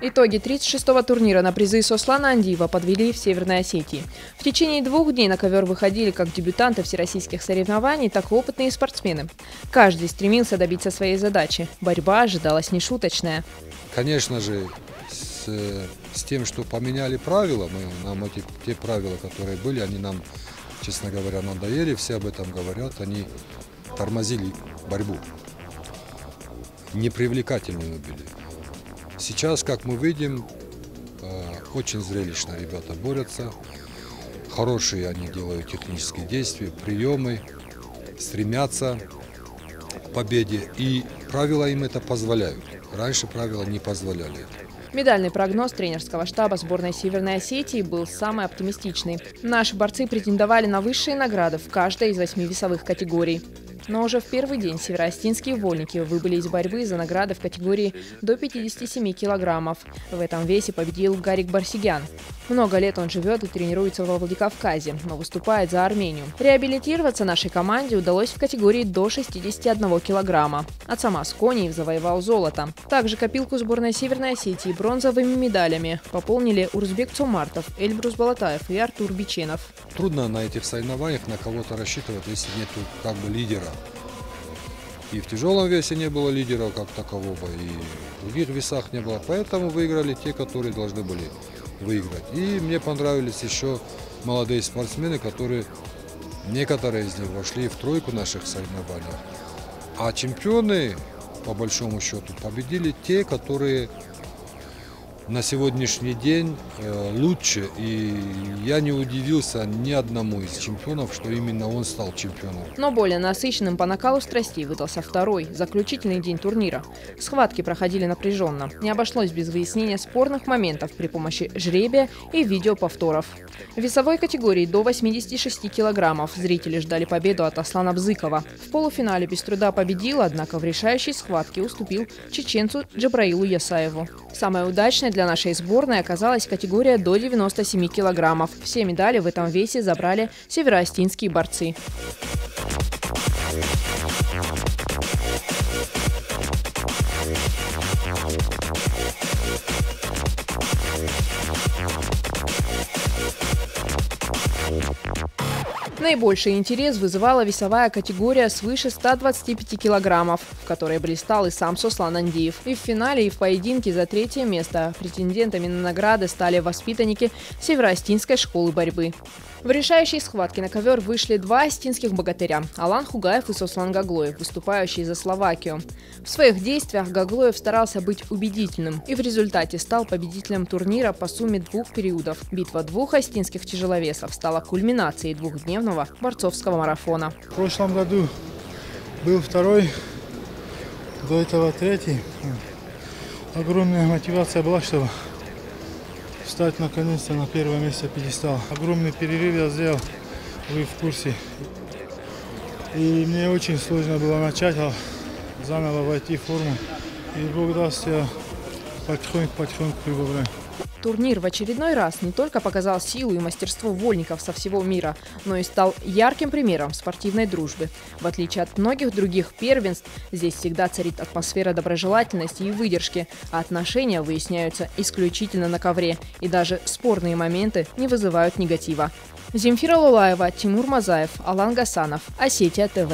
Итоги 36-го турнира на призы Сослана Андиева подвели в Северной Осетии. В течение 2 дней на ковер выходили как дебютанты всероссийских соревнований, так и опытные спортсмены. Каждый стремился добиться своей задачи. Борьба ожидалась нешуточная. Конечно же, с тем, что поменяли правила, нам те правила, которые были, они нам, честно говоря, надоели, все об этом говорят, они тормозили борьбу. Непривлекательными были. Сейчас, как мы видим, очень зрелищно ребята борются. Хорошие они делают технические действия, приемы, стремятся к победе. И правила им это позволяют. Раньше правила не позволяли это. Медальный прогноз тренерского штаба сборной Северной Осетии был самый оптимистичный. Наши борцы претендовали на высшие награды в каждой из 8 весовых категорий. Но уже в первый день североостинские вольники выбыли из борьбы за награды в категории до 57 килограммов. В этом весе победил Гарик Барсигян. Много лет он живет и тренируется во Владикавказе, но выступает за Армению. Реабилитироваться нашей команде удалось в категории до 61 килограмма. Ацамас Конеев завоевал золото. Также копилку сборной Северной Осетии бронзовыми медалями пополнили Урзбек Цумартов, Эльбрус Балатаев и Артур Биченов. Трудно на этих соревнованиях на кого-то рассчитывать, если нет лидера. И в тяжелом весе не было лидера как такового, и в других весах не было. Поэтому выиграли те, которые должны были выиграть. И мне понравились еще молодые спортсмены, некоторые из них вошли в тройку наших соревнований. А чемпионы, по большому счету, победили те, которые на сегодняшний день лучше. И я не удивился ни одному из чемпионов, что именно он стал чемпионом. Но более насыщенным по накалу страстей выдался второй, заключительный день турнира. Схватки проходили напряженно. Не обошлось без выяснения спорных моментов при помощи жребия и видеоповторов. В весовой категории до 86 килограммов зрители ждали победу от Аслана Бзыкова. В полуфинале без труда победил, однако в решающей схватке уступил чеченцу Джабраилу Ясаеву. Самая удачная для нашей сборной оказалась категория до 97 килограммов. Все медали в этом весе забрали североостинские борцы. Наибольший интерес вызывала весовая категория свыше 125 килограммов, в которой блистал и сам Сослан Андиев. И в финале, и в поединке за 3-е место претендентами на награды стали воспитанники Североостинской школы борьбы. В решающей схватке на ковер вышли 2 остинских богатыря – Алан Хугаев и Сослан Гаглоев, выступающие за Словакию. В своих действиях Гаглоев старался быть убедительным и в результате стал победителем турнира по сумме 2 периодов. Битва 2 остинских тяжеловесов стала кульминацией 2-дневного борцовского марафона. В прошлом году был 2-й, до этого 3-й. Огромная мотивация была, чтобы встать наконец-то на первое место пьедестала. Огромный перерыв я сделал, вы в курсе. И мне очень сложно было начать, заново войти в форму. И Бог даст, я потихоньку прибавляю. Турнир в очередной раз не только показал силу и мастерство вольников со всего мира, но и стал ярким примером спортивной дружбы. В отличие от многих других первенств, здесь всегда царит атмосфера доброжелательности и выдержки, а отношения выясняются исключительно на ковре, и даже спорные моменты не вызывают негатива. Земфира Лулаева, Тимур Мазаев, Алан Гасанов, Осетия ТВ.